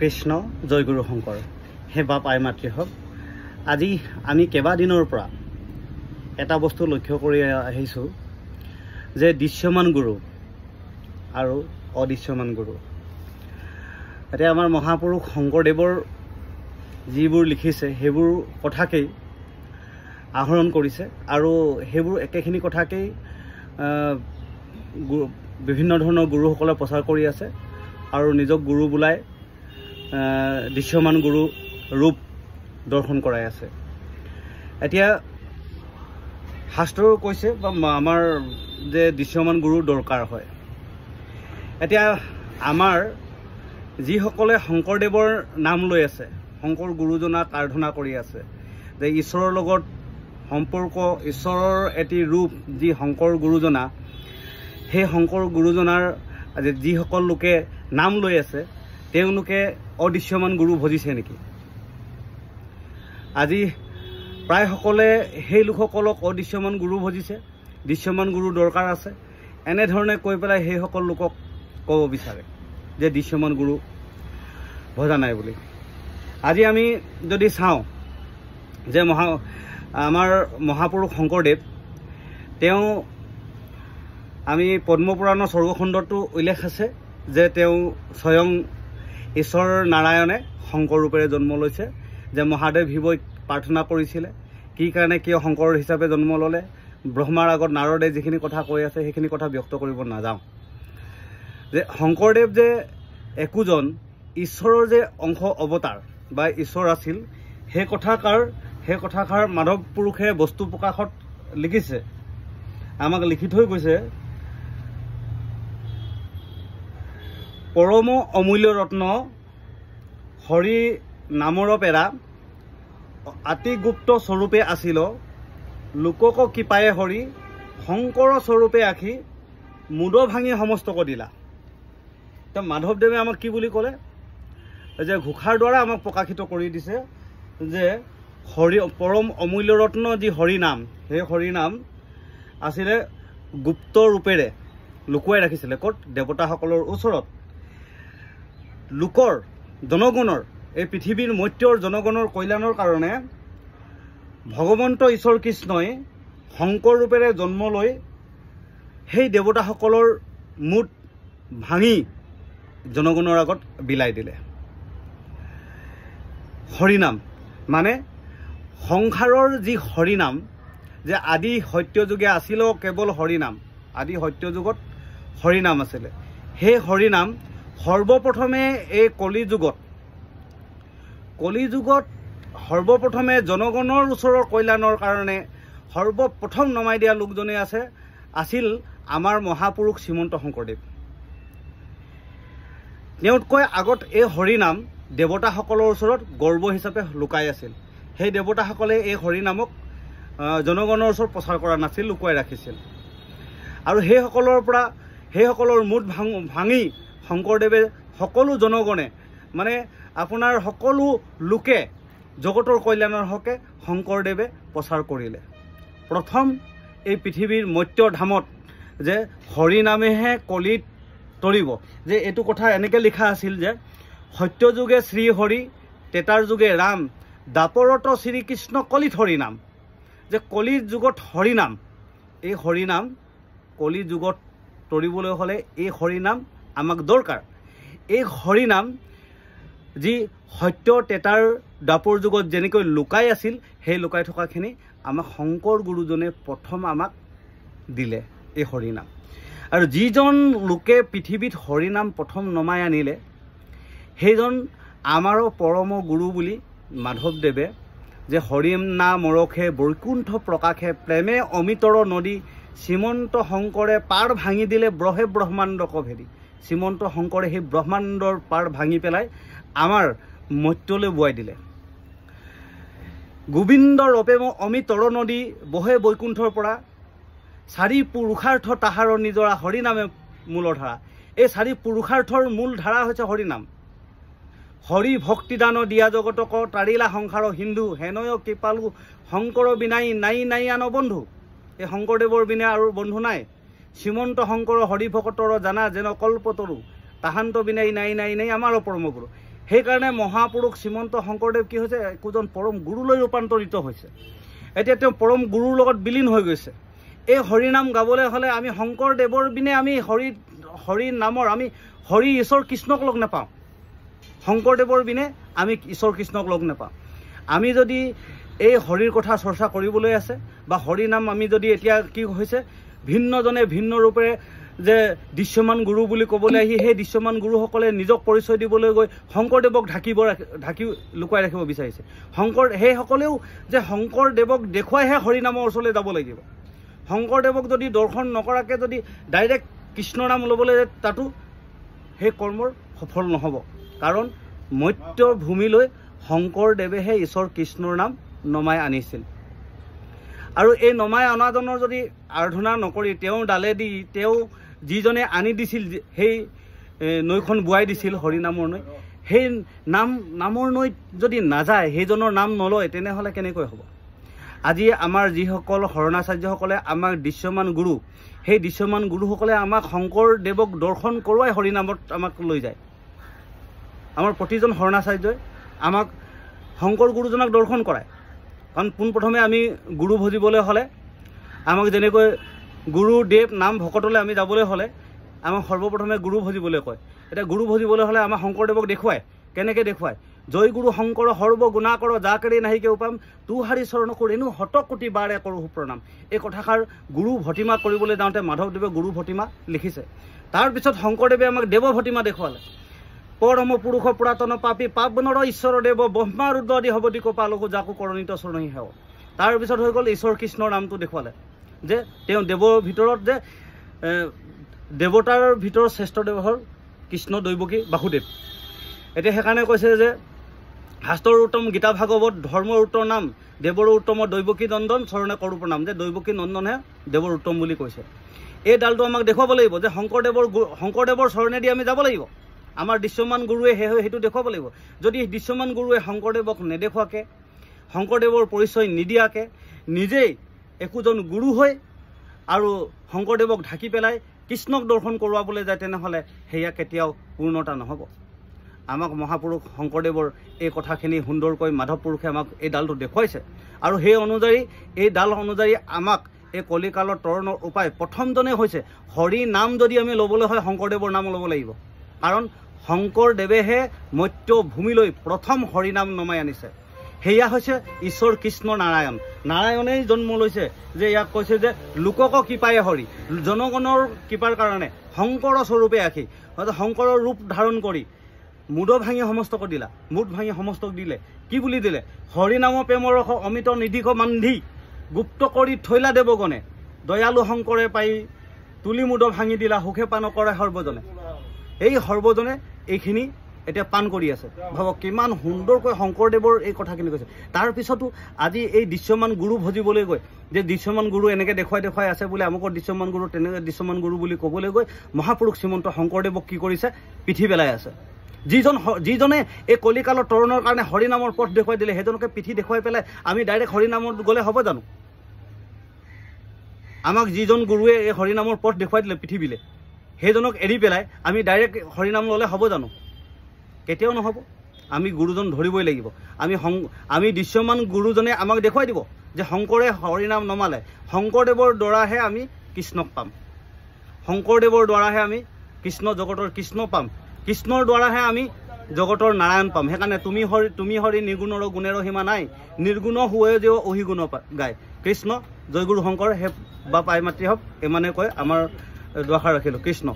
কৃষ্ণ জয় গুৰু শংকৰ হে বাপ আই মাতৃ হওক। আজি আমি কেইবাদিনৰ পৰা এটা বস্তু লক্ষ্য কৰি আহিছোঁ যে দৃশ্যমান গুৰু আৰু অদৃশ্যমান গুৰু। এতিয়া আমাৰ মহাপুৰুষ শংকৰদেৱৰ যিবোৰ লিখিছে সেইবোৰ কথাকেই আহৰণ কৰিছে আৰু সেইবোৰ একেখিনি কথাকেই বিভিন্ন ধৰণৰ গুৰুসকলে প্ৰচাৰ কৰি আছে আৰু নিজক গুৰু বোলাই দৃশ্যমান গুৰু ৰূপ দৰ্শন কৰাই আছে। এতিয়া শাস্ত্ৰও কৈছে বা আমাৰ যে দৃশ্যমান গুৰু দৰকাৰ হয়। এতিয়া আমাৰ যিসকলে শংকৰদেৱৰ নাম লৈ আছে, শংকৰ গুৰুজনাক আৰাধনা কৰি আছে, যে ঈশ্বৰৰ লগত সম্পৰ্ক, ঈশ্বৰৰ এটি ৰূপ যি শংকৰ গুৰুজনা, সেই শংকৰ গুৰুজনাৰ যিসকল লোকে নাম লৈ আছে তেওঁলোকে অদৃশ্যমান গুৰু ভজিছে নেকি? আজি প্ৰায়সকলে সেই লোকসকলক অদৃশ্যমান গুৰু ভজিছে, দৃশ্যমান গুৰু দৰকাৰ আছে এনেধৰণে কৈ পেলাই সেইসকল লোকক ক'ব বিচাৰে যে দৃশ্যমান গুৰু ভজা নাই বুলি। আজি আমি যদি চাওঁ যে আমাৰ মহাপুৰুষ শংকৰদেৱ, তেওঁ আমি পদ্মপুৰাণৰ স্বৰ্গখণ্ডতো উল্লেখ আছে যে তেওঁ স্বয়ং ঈশ্বৰ নাৰায়ণে শংকৰ ৰূপেৰে জন্ম লৈছে, যে মহাদেৱ শিৱই প্ৰাৰ্থনা কৰিছিলে কি কাৰণে কিয় শংকৰ হিচাপে জন্ম ল'লে। ব্ৰহ্মাৰ আগত নাৰদে যিখিনি কথা কৈ আছে সেইখিনি কথা ব্যক্ত কৰিব নাযাওঁ। যে শংকৰদেৱ যে একোজন ঈশ্বৰৰ যে অংশ অৱতাৰ বা ঈশ্বৰ আছিল, সেই কথাষাৰ মাধৱ পুৰুষে বস্তু প্ৰকাশত লিখিছে, আমাক লিখি থৈ গৈছে। পৰম অমূল্য ৰত্ন হৰি নামৰ পেৰা আতি গুপ্ত স্বৰূপে আছিল, লোকক কৃপায়ে হৰি শংকৰ স্বৰূপে আখি মুদ ভাঙি সমস্তক দিলা। এতিয়া মাধৱদেৱে আমাক কি বুলি ক'লে, যে ঘোষাৰ দ্বাৰা আমাক প্ৰকাশিত কৰি দিছে যে পৰম অমূল্য ৰত্ন যি হৰি নাম, সেই হৰি নাম আছিলে গুপ্ত ৰূপেৰে লুকুৱাই ৰাখিছিলে ক'ত? দেৱতাসকলৰ ওচৰত। লোকৰ জনগণৰ, এই পৃথিৱীৰ মৰ্ত্যৰ জনগণৰ কল্যাণৰ কাৰণে ভগৱন্ত ঈশ্বৰ কৃষ্ণই শংকৰ ৰূপেৰে জন্ম লৈ সেই দেৱতাসকলৰ মুঠ ভাঙি জনগণৰ আগত বিলাই দিলে। হৰিনাম মানে সংসাৰৰ যি হৰিনাম, যে আদি সত্যযুগে আছিল কেৱল হৰিনাম, আদি সত্যযুগত হৰিনাম আছিলে। সেই হৰিনাম সৰ্বপ্ৰথমে এই কলিযুগত সৰ্বপ্ৰথমে জনগণৰ ওচৰৰ কল্যাণৰ কাৰণে সৰ্বপ্ৰথম নমাই দিয়া লোকজনে আছিল আমাৰ মহাপুৰুষ শ্ৰীমন্ত শংকৰদেৱ। তেওঁতকৈ আগত এই হৰিনাম দেৱতাসকলৰ ওচৰত গৰ্ব হিচাপে লুকাই আছিল। সেই দেৱতাসকলে এই হৰিনামক জনগণৰ ওচৰত প্ৰচাৰ কৰা নাছিল, লুকুৱাই ৰাখিছিল। আৰু সেইসকলৰ মুঠ ভাঙি শংকৰদেৱে সকলো জনগণে, মানে আপোনাৰ সকলো লোকে জগতৰ কল্যাণৰ হকে শংকৰদেৱে প্ৰচাৰ কৰিলে। প্ৰথম এই পৃথিৱীৰ মৰ্ত্য ধামত যে হৰিনামেহে কলিত তৰিব, যে এইটো কথা এনেকৈ লিখা আছিল যে সত্যযুগে শ্ৰী হৰি, তেতাৰ যুগে ৰাম, দাপৰত শ্ৰীকৃষ্ণ কলিত হৰিনাম। যে কলিত যুগত হৰিনাম, এই হৰিনাম কলি যুগত তৰিবলৈ হ'লে এই হৰিনাম আমাক দৰকাৰ। এই হৰিনাম যি সত্য তেতাৰ দ্বাপৰ যুগত যেনেকৈ লুকাই আছিল, সেই লুকাই থকাখিনি আমাক শংকৰ গুৰুজনে প্ৰথম আমাক দিলে এই হৰিনাম। আৰু যিজন লোকে পৃথিৱীত হৰিনাম প্ৰথম নমাই আনিলে সেইজন আমাৰো পৰম গুৰু বুলি মাধৱদেৱে, যে হৰিম নাম ৰখে বৈকুণ্ঠ প্ৰকাশে প্ৰেমে অমিতৰ নদী, শ্ৰীমন্ত শংকৰে পাৰ ভাঙি দিলে ব্ৰহে ব্ৰহ্মাণ্ডক ভেদি। শ্ৰীমন্ত শংকৰে সেই ব্ৰহ্মাণ্ডৰ পাৰ ভাঙি পেলাই আমাৰ মৰ্ত্যলৈ বোৱাই দিলে। গোবিন্দ ৰূপে অমিতৰ নদী বহে বৈকুণ্ঠৰ পৰা, চাৰি পুৰুষাৰ্থ তাহাৰ নিজৰা হৰিনামে মূলৰ ধাৰা। এই চাৰি পুৰুষাৰ্থৰ মূল ধাৰা হৈছে হৰিনাম। হৰি ভক্তিদান দিয়া জগতক তাৰিলা সংসাৰ হিন্দু, হেনয় কৃপালু শংকৰ বিনাই নাই আন বন্ধু। এই শংকৰদেৱৰ বিনা আৰু বন্ধু নাই। শ্ৰীমন্ত শংকৰ হৰি ভকতৰ জানা যেন কল্পতৰু, তাহান্ত বিনাই নাই আমাৰো পৰমগুৰু। সেইকাৰণে মহাপুৰুষ শ্ৰীমন্ত শংকৰদেৱ কি হৈছে একোজন পৰম গুৰুলৈ ৰূপান্তৰিত হৈছে। এতিয়া তেওঁ পৰম গুৰুৰ লগত বিলীন হৈ গৈছে। এই হৰিনাম গাবলৈ হ'লে আমি শংকৰদেৱৰ বিনে আমি হৰি নামৰ আমি হৰি ঈশ্বৰ কৃষ্ণক লগ নাপাওঁ। শংকৰদেৱৰ বিনে আমি ঈশ্বৰ কৃষ্ণক লগ নাপাওঁ। আমি যদি এই হৰিৰ কথা চৰ্চা কৰিবলৈ আছে বা হৰি নাম আমি যদি এতিয়া কি হৈছে ভিন্নজনে ভিন্ন ৰূপেৰে যে দৃশ্যমান গুৰু বুলি ক'বলৈ আহি সেই দৃশ্যমান গুৰুসকলে নিজক পৰিচয় দিবলৈ গৈ শংকৰদেৱক ঢাকি লুকুৱাই ৰাখিব বিচাৰিছে। সেইসকলেও যে শংকৰদেৱক দেখুৱাইহে হৰিনামৰ ওচৰলৈ যাব লাগিব। শংকৰদেৱক যদি দৰ্শন নকৰাকৈ যদি ডাইৰেক্ট কৃষ্ণ নাম ল'বলৈ তাতো সেই কৰ্মৰ সফল নহ'ব। কাৰণ মৰ্ত্যৰ ভূমিলৈ শংকৰদেৱেহে ঈশ্বৰ কৃষ্ণৰ নাম নমাই আনিছিল। আৰু এই নমাই অনাজনৰ যদি আৰাধনা নকৰি তেওঁৰ ডালেদি তেওঁ যিজনে আনি দিছিল সেই নৈখন বোৱাই দিছিল হৰিনামৰ নৈ, সেই নামৰ নৈত যদি নাযায় সেইজনৰ নাম নলয় তেনেহ'লে কেনেকৈ হ'ব? আজি আমাৰ যিসকল শৰণাচাৰ্যসকলে আমাক দৃশ্যমান গুৰু, সেই দৃশ্যমান গুৰুসকলে আমাক শংকৰদেৱক দৰ্শন কৰোৱাই হৰিনামত আমাক লৈ যায়। আমাৰ প্ৰতিজন শৰণাচাৰ্যই আমাক শংকৰ গুৰুজনাক দৰ্শন কৰায়। কাৰণ পোনপ্ৰথমে আমি গুৰু ভজিবলৈ হ'লে আমাক যেনেকৈ গুৰুদেৱ নাম ভকতলৈ আমি যাবলৈ হ'লে আমাক সৰ্বপ্ৰথমে গুৰু ভজিবলৈ কয়। এতিয়া গুৰু ভজিবলৈ হ'লে আমাক শংকৰদেৱক দেখুৱায়। কেনেকৈ দেখুৱায়? জয় গুৰু শংকৰ সৰ্বগুণা কৰ যাকেৰে নাহিকে উপাম তোহাৰি চৰণ কৰ এনো শতকোটি বাৰে কৰোঁ সুপ্ৰণাম। এই কথাষাৰ গুৰু ভটিমা কৰিবলৈ যাওঁতে মাধৱদেৱে গুৰু ভটিমা লিখিছে। তাৰপিছত শংকৰদেৱে আমাক দেৱ ভটিমা দেখুৱালে। পৰম পুৰুষ পুৰাতন পাপী পাৱনৰ ঈশ্বৰ দেৱ ব্ৰহ্মা ৰুদ্ৰ আদি হবতি কপালকো যাকো কৰণিত চৰণী সেৱ। তাৰপিছত হৈ গ'ল ঈশ্বৰ কৃষ্ণৰ নামটো দেখুৱালে যে তেওঁ দেৱৰ ভিতৰত যে দেৱতাৰ ভিতৰত শ্ৰেষ্ঠ দেৱ হ'ল কৃষ্ণ দৈৱকী বাসুদেৱ। এতিয়া সেইকাৰণে কৈছে যে শাস্ত্ৰৰ উত্তম গীতা ভাগৱত ধৰ্মৰ উত্তৰ নাম দেৱৰ উত্তম দৈৱকী নন্দন চৰণে কৰোঁ প্ৰণাম। যে দৈৱকী নন্দনহে দেৱৰ উত্তম বুলি কৈছে। এই ডালটো আমাক দেখুৱাব লাগিব যে শংকৰদেৱৰ চৰণেদি আমি যাব লাগিব। আমাৰ দৃশ্যমান গুৰুৱে সেইটো দেখুৱাব লাগিব। যদি দৃশ্যমান গুৰুৱে শংকৰদেৱক নেদেখুৱাকৈ শংকৰদেৱৰ পৰিচয় নিদিয়াকৈ নিজেই একোজন গুৰু হৈ আৰু শংকৰদেৱক ঢাকি পেলাই কৃষ্ণক দৰ্শন কৰোৱাবলৈ যায় তেনেহ'লে সেয়া কেতিয়াও পূৰ্ণতা নহ'ব। আমাক মহাপুৰুষ শংকৰদেৱৰ এই কথাখিনি সুন্দৰকৈ মাধৱ পুৰুষে আমাক এই ডালটো দেখুৱাইছে। আৰু সেই অনুযায়ী এই ডাল অনুযায়ী আমাক এই কলিকালৰ তৰণৰ উপায় প্ৰথমজনে হৈছে হৰি নাম যদি আমি ল'বলৈ হয় শংকৰদেৱৰ নাম ল'ব লাগিব। কাৰণ শংকৰদেৱেহে মৰ্ত্য ভূমিলৈ প্ৰথম হৰিনাম নমাই আনিছে। সেয়া হৈছে ঈশ্বৰ কৃষ্ণ নাৰায়ণ। নাৰায়ণেই জন্ম লৈছে যে ইয়াক কৈছে যে লোকক কৃপায়ে হৰি, জনগণৰ কৃপাৰ কাৰণে শংকৰ স্বৰূপে আখি শংকৰৰ ৰূপ ধাৰণ কৰি মুদ ভাঙি সমস্তক দিলা। মুদ ভাঙি সমস্তক দিলে কি বুলি দিলে? হৰিনাম প্ৰেমৰ ৰস অমিত নিধিক মান্ধি গুপ্ত কৰি থৈলা দেৱগণে দয়ালু শংকৰে পাই তুলি মুদ ভাঙি দিলা সুখে পান কৰে সৰ্বজনে। এই সৰ্বজনে এইখিনি এতিয়া পাণ কৰি আছে। ভাবক কিমান সুন্দৰকৈ শংকৰদেৱৰ এই কথাখিনি কৈছে। তাৰপিছতো আজি এই দৃশ্যমান গুৰু ভজিবলৈ গৈ যে দৃশ্যমান গুৰু এনেকৈ দেখুৱাই আছে বোলে আমুকৰ দৃশ্যমান গুৰু তেনেকৈ দৃশ্যমান গুৰু বুলি ক'বলৈ গৈ মহাপুৰুষ শ্ৰীমন্ত শংকৰদেৱক কি কৰিছে? পিঠি পেলাই আছে। যিজনে এই কলিকালৰ তৰণৰ কাৰণে হৰিনামৰ পথ দেখুৱাই দিলে সেইজনকে পিঠি দেখুৱাই পেলাই আমি ডাইৰেক্ট হৰিনামত গ'লে হ'ব জানো? আমাক যিজন গুৰুৱে এই হৰিনামৰ পথ দেখুৱাই দিলে পৃথিৱীলৈ সেইজনক এৰি পেলাই আমি ডাইৰেক্ট হৰিনাম ল'লে হ'ব জানো? কেতিয়াও নহ'ব। আমি গুৰুজন ধৰিবই লাগিব। আমি দৃশ্যমান গুৰুজনে আমাক দেখুৱাই দিব যে শংকৰে হৰিনাম নমালে শংকৰদেৱৰ দ্বাৰাহে আমি কৃষ্ণক পাম। শংকৰদেৱৰ দ্বাৰাহে আমি কৃষ্ণ জগতৰ কৃষ্ণ পাম। কৃষ্ণৰ দ্বাৰাহে আমি জগতৰ নাৰায়ণ পাম। সেইকাৰণে তুমি হৰি নিৰ্গুণৰ গুণেৰ সীমা নাই, নিৰ্গুণ হুৱে যে অহিগুণ গায় কৃষ্ণ জয়গুৰু শংকৰ হে বা পাই মাতৃ হওক ইমানে কৈ আমাৰ দুআষাৰ ৰাখিলোঁ। কৃষ্ণ।